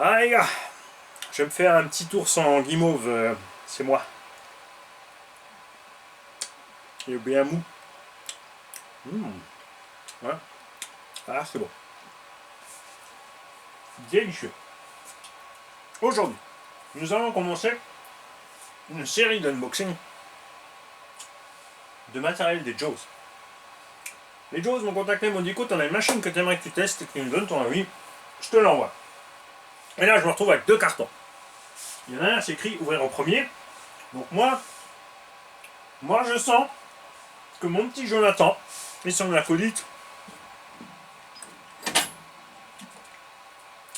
Ah les gars, je vais me faire un petit tour sans guimauve, c'est moi. Il est bien mou. Ouais. Ah c'est bon. Délicieux. Aujourd'hui, nous allons commencer une série d'unboxing de matériel des Jaws. Les Jaws m'ont contacté, m'ont dit écoute, on a une machine que tu aimerais que tu testes et que tu me donnes ton avis, je te l'envoie. Et là je me retrouve avec deux cartons. Il y en a un, c'est écrit ouvrir en premier. Donc moi je sens que mon petit Jonathan et son acolyte,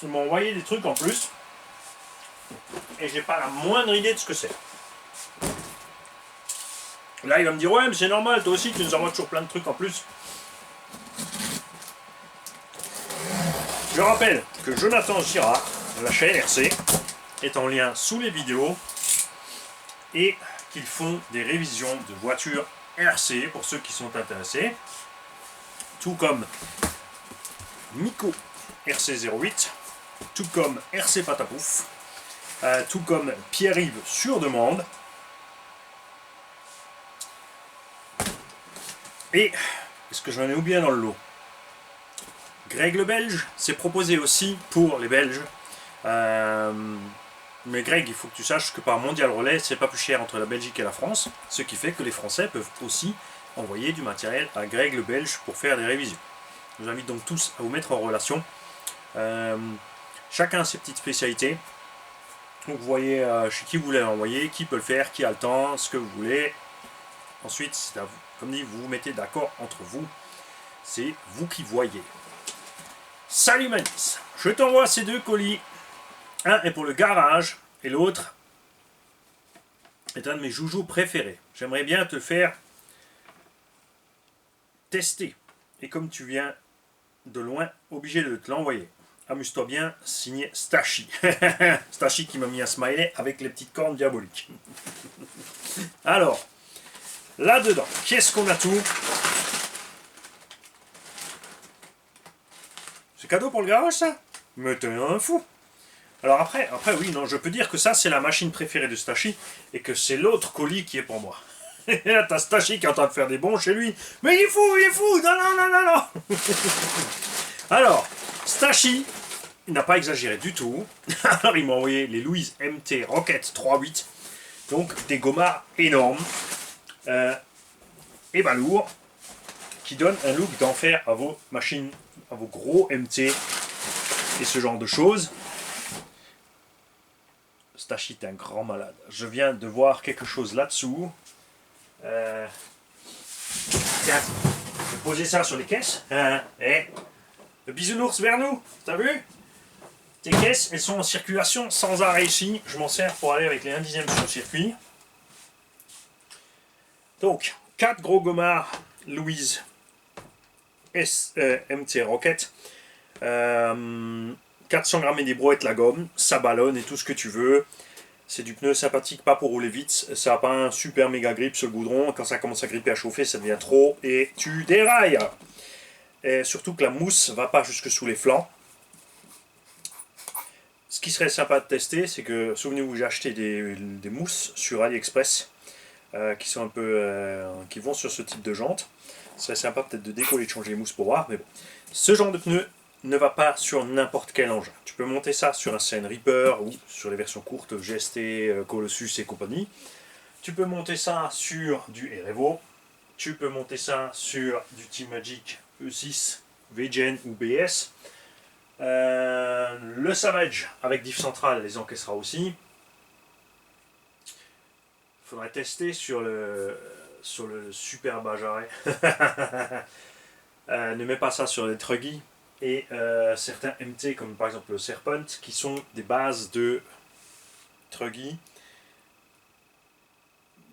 ils m'ont envoyé des trucs en plus. Et j'ai pas la moindre idée de ce que c'est. Là il va me dire ouais mais c'est normal, toi aussi tu nous envoies toujours plein de trucs en plus. Je rappelle que Jonathan Girard, la chaîne RC, est en lien sous les vidéos et qu'ils font des révisions de voitures RC pour ceux qui sont intéressés. Tout comme Nico RC08, tout comme RC Patapouf, tout comme Pierre-Yves sur demande. Et est-ce que j'en ai oublié dans le lot? Greg le Belge, c'est proposé aussi pour les Belges. Mais Greg, il faut que tu saches que par Mondial Relais, c'est pas plus cher entre la Belgique et la France, ce qui fait que les Français peuvent aussi envoyer du matériel à Greg le Belge pour faire des révisions. Je vous invite donc tous à vous mettre en relation. Chacun a ses petites spécialités. Donc vous voyez chez qui vous voulez l'envoyer, qui peut le faire, qui a le temps, ce que vous voulez. Ensuite, c'est à vous. Comme dit, vous vous mettez d'accord entre vous. C'est vous qui voyez. Salut Manis, je t'envoie ces deux colis. Un est pour le garage et l'autre est un de mes joujoux préférés. J'aimerais bien te faire tester. Et comme tu viens de loin, obligé de te l'envoyer. Amuse-toi bien, signé Stachi. Stachi qui m'a mis un smiley avec les petites cornes diaboliques. Alors, là-dedans, qu'est-ce qu'on a tout? C'est cadeau pour le garage, ça? Mais t'es un fou. Alors après, oui, non, je peux dire que ça, c'est la machine préférée de Stachi et que c'est l'autre colis qui est pour moi. Là, t'as Stachi qui est en train de faire des bons chez lui. Mais il est fou, non. Alors, Stachi, il n'a pas exagéré du tout. Alors, il m'a envoyé les Louise MT Rocket 3.8. Donc, des gommards énormes et balourds qui donnent un look d'enfer à vos machines, à vos gros MT et ce genre de choses. Stachi est un grand malade. Je viens de voir quelque chose là-dessous. Tiens, je vais poser ça sur les caisses. Le bisounours vers nous, t'as vu? Tes caisses, elles sont en circulation sans arrêt ici. Je m'en sers pour aller avec les 1/10 sur le circuit. Donc, 4 gros gommards Louise MT Rocket. 400 grammes et des brouettes la gomme, ça ballonne et tout ce que tu veux. C'est du pneu sympathique, pas pour rouler vite. Ça n'a pas un super méga grip sur le goudron. Quand ça commence à gripper, à chauffer, ça devient trop et tu dérailles. Et surtout que la mousse va pas jusque sous les flancs. Ce qui serait sympa de tester, c'est que, souvenez-vous, j'ai acheté des mousses sur AliExpress qui sont un peu, qui vont sur ce type de jante. Ce serait sympa peut-être de décoller, de changer les mousses pour voir, mais bon. Ce genre de pneu ne va pas sur n'importe quel engin. Tu peux monter ça sur un CN Reaper ou sur les versions courtes GST, Colossus et compagnie. Tu peux monter ça sur du Erevo. Tu peux monter ça sur du Team Magic E6, VGN ou BS. Le Savage avec diff centrale les encaissera aussi. Il faudrait tester sur le super Bajaret. Ne mets pas ça sur les Truggy. Et certains MT comme par exemple le Serpent qui sont des bases de Truggy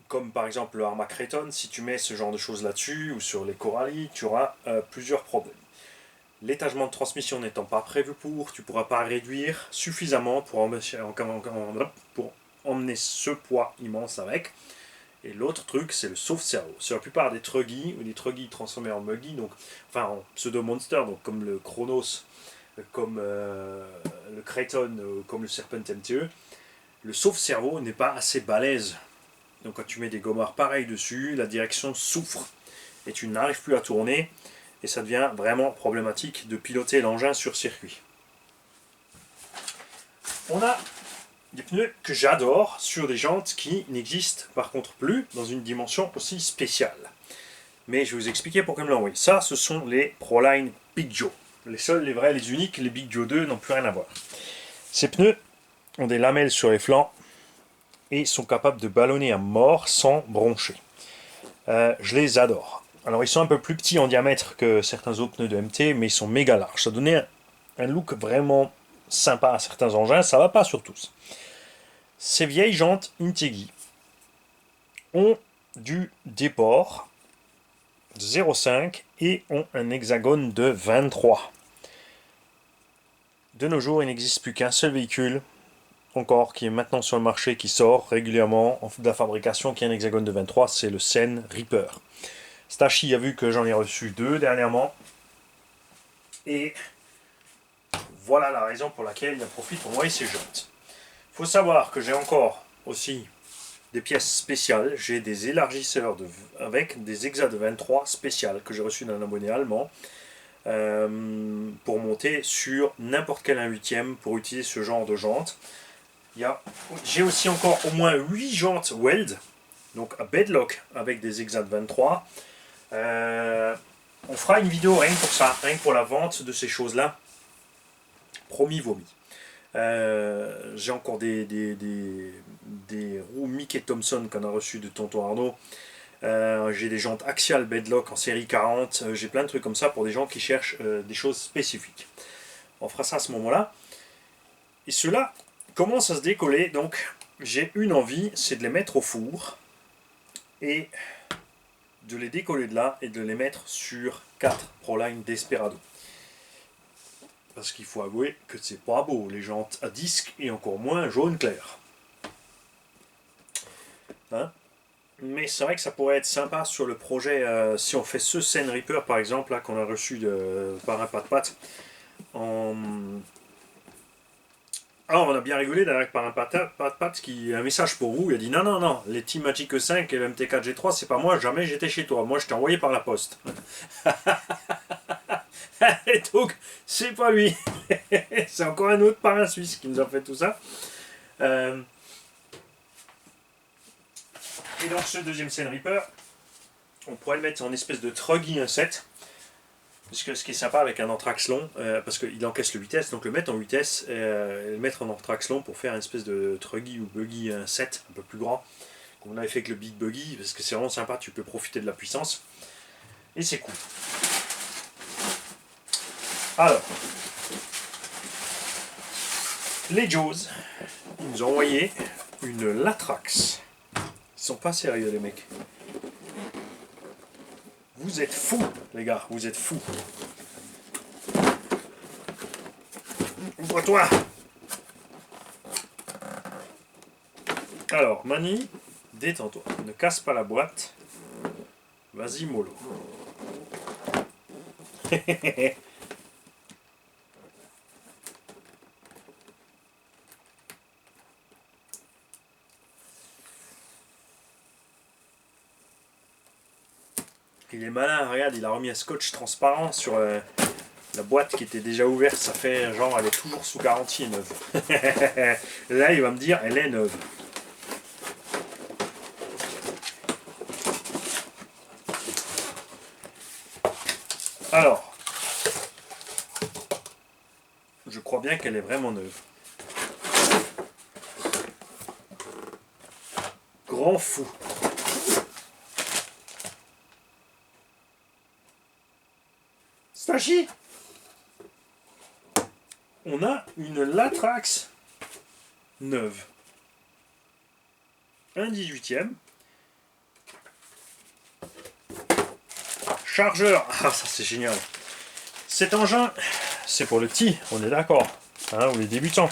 comme par exemple le Arma Creton. Si tu mets ce genre de choses là-dessus ou sur les Corali, tu auras plusieurs problèmes. L'étagement de transmission n'étant pas prévu pour, tu ne pourras pas réduire suffisamment pour emmener ce poids immense avec. Et l'autre truc, c'est le sauve-cerveau. Sur la plupart des Truggy, ou des Truggy transformés en Muggy, donc, enfin en pseudo-monster, donc comme le Chronos comme le Kraton, comme le Serpent MTE, le sauve-cerveau n'est pas assez balèze. Donc quand tu mets des gommards pareils dessus, la direction souffre et tu n'arrives plus à tourner et ça devient vraiment problématique de piloter l'engin sur circuit. On a des pneus que j'adore sur des jantes qui n'existent par contre plus dans une dimension aussi spéciale. Mais je vais vous expliquer pourquoi me l'envoyer. Ça, ce sont les Proline Big Joe. Les seuls, les vrais, les uniques, les Big Joe 2 n'ont plus rien à voir. Ces pneus ont des lamelles sur les flancs et sont capables de ballonner à mort sans broncher. Je les adore. Alors ils sont un peu plus petits en diamètre que certains autres pneus de MT, mais ils sont méga larges. Ça donnait un look vraiment sympa à certains engins, ça va pas sur tous. Ces vieilles jantes Integi ont du déport de 0,5 et ont un hexagone de 23. De nos jours, il n'existe plus qu'un seul véhicule encore qui est maintenant sur le marché, qui sort régulièrement de la fabrication, qui a un hexagone de 23, c'est le Sen Reaper. Stachi a vu que j'en ai reçu 2 dernièrement. Et voilà la raison pour laquelle il en profite pour envoyer ces jantes. Il faut savoir que j'ai encore aussi des pièces spéciales. J'ai des élargisseurs avec des hexas de 23 spéciales que j'ai reçus d'un abonné allemand pour monter sur n'importe quel 1/8 pour utiliser ce genre de jantes. J'ai aussi encore au moins 8 jantes Weld, donc à bedlock avec des hexas de 23. On fera une vidéo rien que pour ça, rien que pour la vente de ces choses-là. Promis, vomi. J'ai encore des roues Mickey Thompson qu'on a reçues de Tonton Arnaud. J'ai des jantes axiales bedlock en série 40. J'ai plein de trucs comme ça pour des gens qui cherchent des choses spécifiques. On fera ça à ce moment-là. Et ceux-là commencent à se décoller. Donc j'ai une envie, c'est de les mettre au four et de les décoller de là et de les mettre sur 4 Proline Desperado. Parce qu'il faut avouer que c'est pas beau, les jantes à disque et encore moins jaune clair. Hein? Mais c'est vrai que ça pourrait être sympa sur le projet, si on fait ce Sen Reaper par exemple, là qu'on a reçu par un pat-pat. Alors on a bien rigolé avec par un pat-pat qui a un message pour vous, il a dit non, les Team Magic 5 et le MT4 G3 c'est pas moi, jamais j'étais chez toi, moi je t'ai envoyé par la poste. Et donc c'est pas lui, c'est encore un autre parrain suisse qui nous a fait tout ça. Et donc ce deuxième Sen Reaper, on pourrait le mettre en espèce de Truggy 1.7. Parce que ce qui est sympa avec un Anthrax long, parce qu'il encaisse le vitesse, donc le mettre en vitesse et le mettre en Anthrax long pour faire une espèce de Truggy ou Buggy 1.7 un peu plus grand, comme on avait fait avec le Big Buggy, parce que c'est vraiment sympa, tu peux profiter de la puissance. Et c'est cool. Alors, les Jaws, ils nous ont envoyé une Latrax. Ils sont pas sérieux les mecs. Vous êtes fous, les gars, vous êtes fous. Ouvre-toi. Alors, Mani, détends-toi. Ne casse pas la boîte. Vas-y, mollo. Il est malin, regarde, il a remis un scotch transparent sur la boîte qui était déjà ouverte. Ça fait genre, elle est toujours sous garantie et neuve. Là, il va me dire, elle est neuve. Alors, je crois bien qu'elle est vraiment neuve. Grand fou. Stachi, on a une Latrax neuve. 1/18. Chargeur, ah ça c'est génial. Cet engin, c'est pour le petit, on est d'accord, hein, ou les débutants.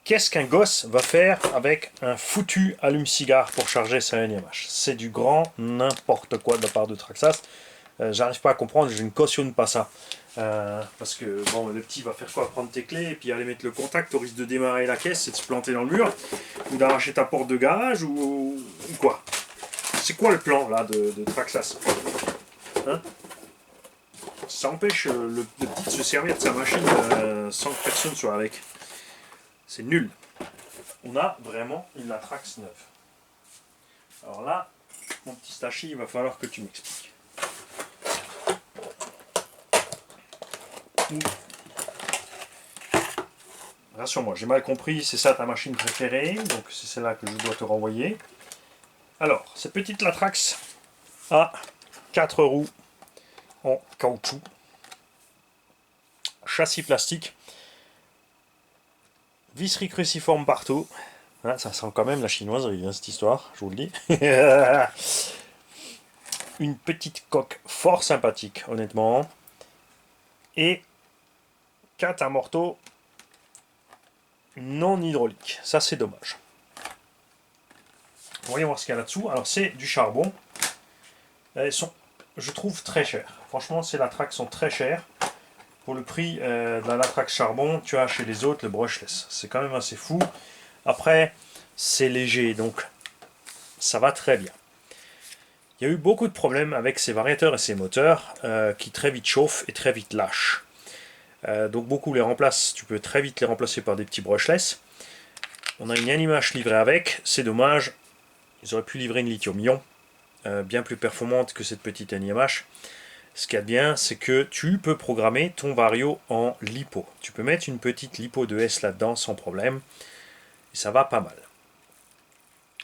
Qu'est-ce qu'un gosse va faire avec un foutu allume-cigare pour charger sa NMH? C'est du grand n'importe quoi de la part de Traxxas. J'arrive pas à comprendre, je ne cautionne pas ça. Parce que bon, le petit va faire quoi? Prendre tes clés et puis aller mettre le contact au risque de démarrer la caisse et de se planter dans le mur, ou d'arracher ta porte de garage, ou quoi? C'est quoi le plan là de Traxxas, hein? Ça empêche le petit de se servir de sa machine sans que personne soit avec. C'est nul. On a vraiment une Atrax neuve. Alors là, mon petit Stachi, il va falloir que tu m'expliques. Rassure-moi, j'ai mal compris, c'est ça ta machine préférée, donc c'est celle-là que je dois te renvoyer. Alors, cette petite Atrax a 4 roues en caoutchouc, châssis plastique, visserie cruciforme partout. Ah, ça sent quand même la chinoiserie, hein, cette histoire, je vous le dis. Une petite coque fort sympathique, honnêtement. Et 4 amortos non hydrauliques. Ça, c'est dommage. Voyons voir ce qu'il y a là-dessous. Alors, c'est du charbon. Elles sont, je trouve, très chères. Franchement, ces Atrax sont très chères. Pour le prix de la Atrax charbon, tu as chez les autres le brushless. C'est quand même assez fou. Après, c'est léger, donc ça va très bien. Il y a eu beaucoup de problèmes avec ces variateurs et ces moteurs qui très vite chauffent et très vite lâchent. Donc beaucoup les remplacent, tu peux très vite les remplacer par des petits brushless. On a une Animash livrée avec, c'est dommage. Ils auraient pu livrer une lithium-ion bien plus performante que cette petite Animash. Ce qu'il y a de bien, c'est que tu peux programmer ton vario en lipo. Tu peux mettre une petite lipo de S là-dedans sans problème. Et ça va pas mal.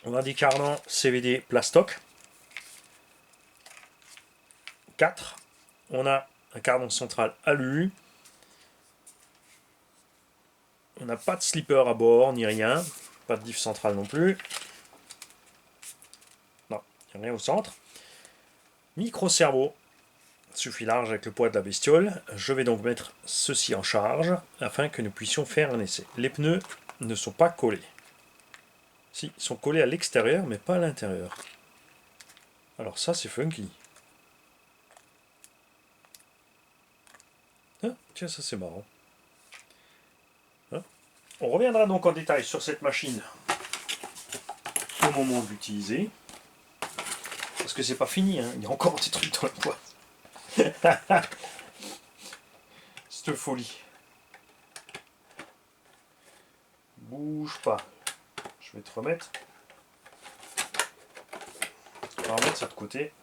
On a des cardans CVD Plastoc. 4. On a un cardan central alu. On n'a pas de slipper à bord, ni rien. Pas de diff central non plus. Non, il n'y a rien au centre. Micro-cerveau. Suffit large avec le poids de la bestiole. Je vais donc mettre ceci en charge afin que nous puissions faire un essai. Les pneus ne sont pas collés. Si, ils sont collés à l'extérieur, mais pas à l'intérieur. Alors ça, c'est funky. Ah, tiens, ça c'est marrant. Hein? On reviendra donc en détail sur cette machine au moment de l'utiliser. Parce que c'est pas fini, hein. Il y a encore des trucs dans la boîte. Cette folie. Bouge pas. Je vais te remettre. On va remettre ça de côté.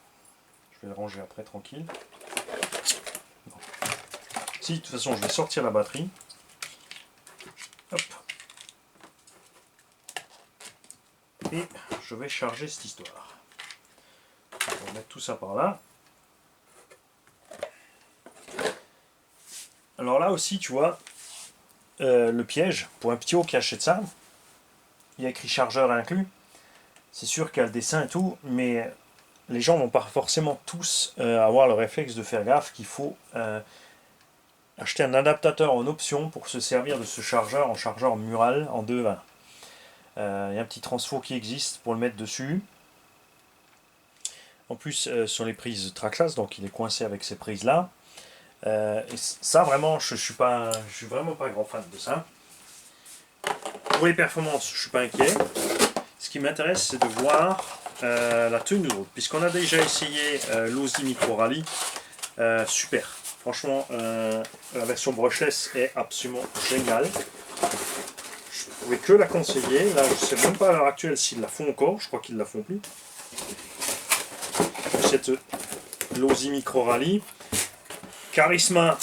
Je vais le ranger après tranquille. Non. Si, de toute façon, je vais sortir la batterie. Hop. Et je vais charger cette histoire. On va mettre tout ça par là. Alors là aussi, tu vois, le piège, pour un petit haut qui achète ça, il y a écrit chargeur inclus. C'est sûr qu'il y a le dessin et tout, mais les gens vont pas forcément tous avoir le réflexe de faire gaffe qu'il faut acheter un adaptateur en option pour se servir de ce chargeur en chargeur mural en 2.20. Il y a un petit transfo qui existe pour le mettre dessus. En plus, ce sont les prises Traxxas, donc il est coincé avec ces prises là. Et ça vraiment, je suis vraiment pas grand fan de ça. Pour les performances, je suis pas inquiet. Ce qui m'intéresse, c'est de voir la tenue de route, puisqu'on a déjà essayé l'Osi Micro Rally. Super, franchement, la version brushless est absolument géniale. Je ne pouvais que la conseiller. Là, je ne sais même pas à l'heure actuelle s'ils la font encore. Je crois qu'ils ne la font plus. Cette l'Osi Micro Rally. Charisma,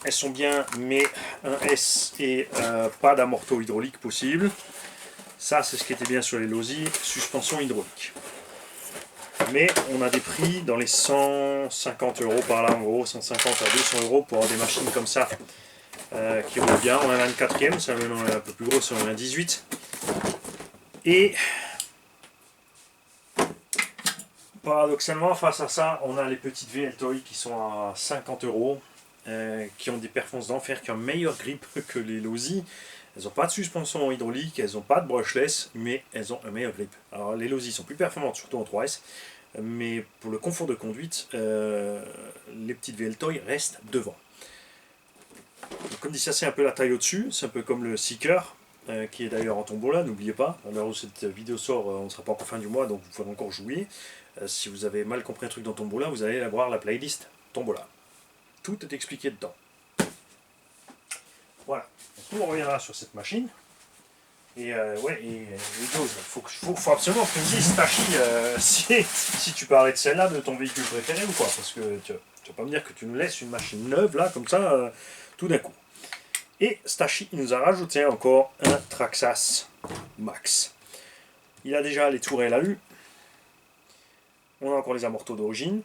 elles sont bien, mais un S et pas d'amorto hydraulique possible. Ça, c'est ce qui était bien sur les Losi, suspension hydraulique. Mais on a des prix dans les 150 € par là, en gros, 150 à 200 € pour avoir des machines comme ça qui roulent bien. On a un 24e, c'est un peu plus gros, c'est un 18. Et paradoxalement, face à ça, on a les petites VL-Toy qui sont à 50 €, qui ont des performances d'enfer, qui ont meilleure grip que les Losi. Elles n'ont pas de suspension hydraulique, elles n'ont pas de brushless, mais elles ont un meilleur grip. Alors les Losi sont plus performantes, surtout en 3S, mais pour le confort de conduite, les petites VL-Toy restent devant. Donc, comme dit, ça c'est un peu la taille au-dessus, c'est un peu comme le Seeker, qui est d'ailleurs en tombola, n'oubliez pas. À l'heure où cette vidéo sort, on ne sera pas encore fin du mois, donc vous pourrez encore jouer. Si vous avez mal compris un truc dans tombola, vous allez voir la playlist tombola. Tout est expliqué dedans. Voilà. Donc, on reviendra sur cette machine. Et ouais, et les doses. Faut absolument que tu me dises, Tachi, si tu parlais de celle-là, de ton véhicule préféré ou quoi. Parce que tu vas pas me dire que tu nous laisses une machine neuve là, comme ça, tout d'un coup. Et Stachi, il nous a rajouté encore un Traxxas Max. Il a déjà les tourelles à vue. On a encore les amortos d'origine.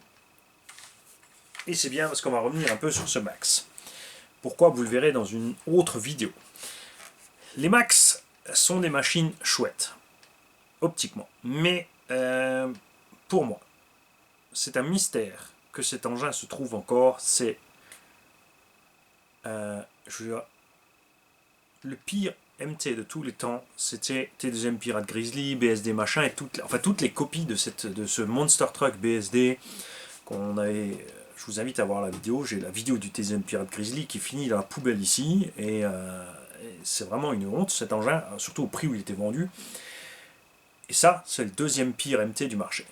Et c'est bien parce qu'on va revenir un peu sur ce Max. Pourquoi, vous le verrez dans une autre vidéo. Les Max sont des machines chouettes, optiquement. Mais pour moi, c'est un mystère que cet engin se trouve encore. C'est le pire MT de tous les temps, c'était T2M Pirate Grizzly, BSD machin, et toutes les copies de ce Monster Truck BSD qu'on avait. Je vous invite à voir la vidéo. J'ai la vidéo du T2M Pirate Grizzly qui finit dans la poubelle ici, et c'est vraiment une honte cet engin, surtout au prix où il était vendu. Et ça, c'est le deuxième pire MT du marché.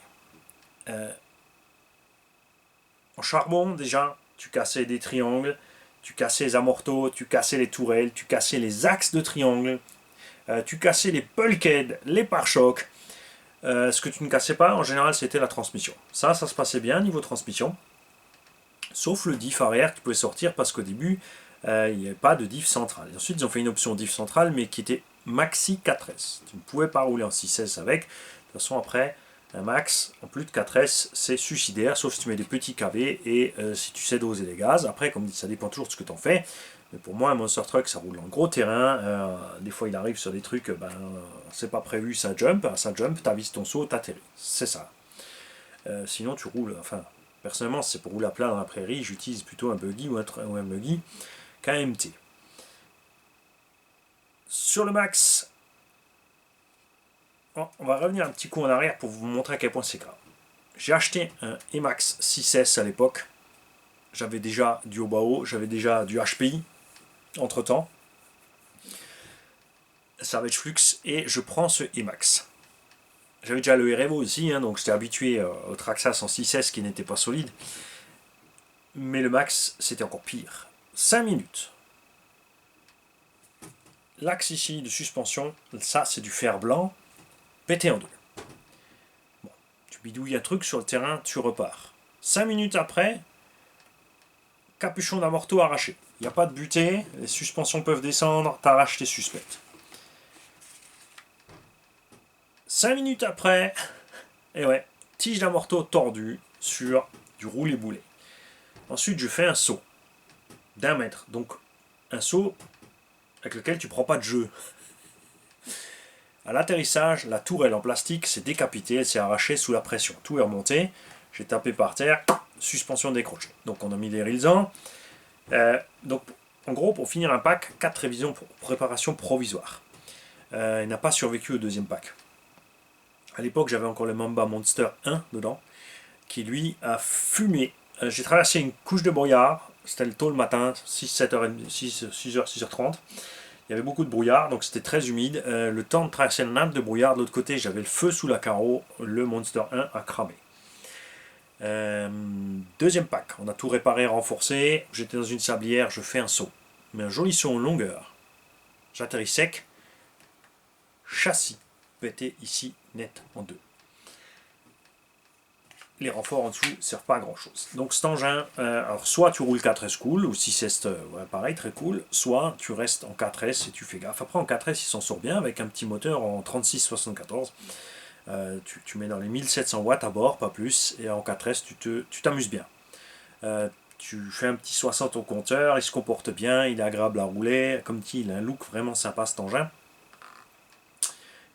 En charbon, déjà, tu cassais des triangles, tu cassais les amortos, tu cassais les tourelles, tu cassais les axes de triangle, tu cassais les bulkheads, les pare-chocs. Ce que tu ne cassais pas, en général, c'était la transmission. Ça se passait bien niveau transmission. Sauf le diff arrière qui pouvait sortir parce qu'au début, il n'y avait pas de diff central. Et ensuite, ils ont fait une option diff centrale, mais qui était maxi 4S. Tu ne pouvais pas rouler en 6S avec. De toute façon, après, un max en plus de 4S, c'est suicidaire, sauf si tu mets des petits KV et si tu sais doser les gaz. Après, comme dit, ça dépend toujours de ce que tu en fais. Mais pour moi, un Monster Truck, ça roule en gros terrain. Des fois, il arrive sur des trucs, c'est pas prévu, ça jump, t'avises ton saut, t'atterris. C'est ça. Sinon, tu roules, enfin, personnellement, c'est pour rouler à plat dans la prairie, j'utilise plutôt un buggy ou un buggy qu'un MT. Sur le max, on va revenir un petit coup en arrière pour vous montrer à quel point c'est grave. J'ai acheté un Emax 6S à l'époque. J'avais déjà du Obao, j'avais déjà du HPI entre temps. Savage Flux, et je prends ce Emax. J'avais déjà le REVO aussi, hein, donc j'étais habitué au Traxxas en 6S qui n'était pas solide. Mais le Max, c'était encore pire. 5 minutes. L'axe ici de suspension, ça c'est du fer blanc, pété en deux. Bon, tu bidouilles un truc sur le terrain, tu repars. 5 minutes après, capuchon d'amorto arraché. Il n'y a pas de butée, les suspensions peuvent descendre, t'arraches tes suspects. 5 minutes après, et ouais, tige d'amorto tordue sur du roulé-boulé. Ensuite, je fais un saut d'1 mètre. Donc, un saut avec lequel tu prends pas de jeu. À l'atterrissage, la tourelle en plastique s'est décapitée, elle s'est arrachée sous la pression. Tout est remonté, j'ai tapé par terre, suspension décrochée. Donc on a mis les rails en. Donc en gros, pour finir un pack, 4 révisions pour préparation provisoire. Il n'a pas survécu au deuxième pack. À l'époque, j'avais encore le Mamba Monster 1 dedans, qui lui a fumé. J'ai traversé une couche de brouillard, c'était le tôt le matin, 6h30. Il y avait beaucoup de brouillard, donc c'était très humide. Le temps de traverser la nappe de brouillard, de l'autre côté, j'avais le feu sous la carreau. Le Monster 1 a cramé. Deuxième pack, on a tout réparé, renforcé. J'étais dans une sablière, je fais un saut. Mais un joli saut en longueur. J'atterris sec. Châssis pété ici, net en deux. Les renforts en dessous ne servent pas à grand chose. Donc cet engin, alors soit tu roules 4S cool, ou 6S, ouais, pareil, très cool, soit tu restes en 4S et tu fais gaffe. Après en 4S il s'en sort bien avec un petit moteur en 36-74. Tu mets dans les 1700 watts à bord, pas plus, et en 4S tu t'amuses bien. Tu fais un petit 60 au compteur, il se comporte bien, il est agréable à rouler, comme dit, il a un look vraiment sympa cet engin.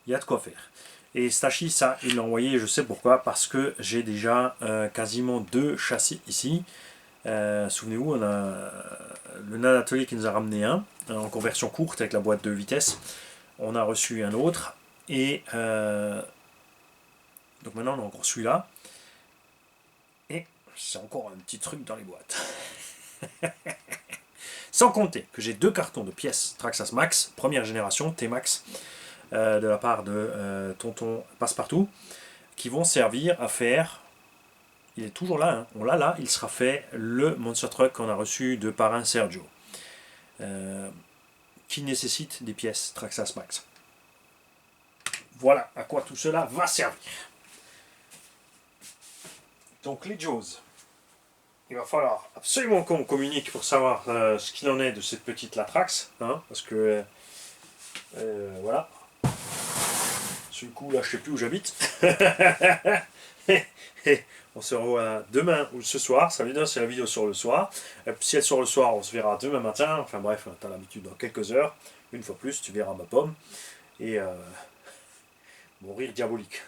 Il y a de quoi faire. Et Stachi, ça, il l'a envoyé, je sais pourquoi, parce que j'ai déjà quasiment 2 châssis ici. Souvenez-vous, on a le Nanatelier qui nous a ramené un, en conversion courte avec la boîte de vitesse. On a reçu un autre, et donc maintenant on a encore celui-là. Et c'est encore un petit truc dans les boîtes. Sans compter que j'ai 2 cartons de pièces Traxxas Max, première génération, T-Max, de la part de Tonton Passepartout, qui vont servir à faire, il est toujours là, hein, on l'a là, il sera fait le Monster Truck qu'on a reçu de parrain Sergio, qui nécessite des pièces Traxxas Max. Voilà à quoi tout cela va servir. Donc les Jaws, il va falloir absolument qu'on communique pour savoir ce qu'il en est de cette petite Latrax, hein, parce que voilà. Ce coup là, je sais plus où j'habite. On se revoit demain ou ce soir. Ça veut dire que c'est la vidéo sur le soir. Et puis si elle sort le soir, on se verra demain matin. Enfin bref, tu as l'habitude dans quelques heures. Une fois plus, tu verras ma pomme. Et mon rire diabolique.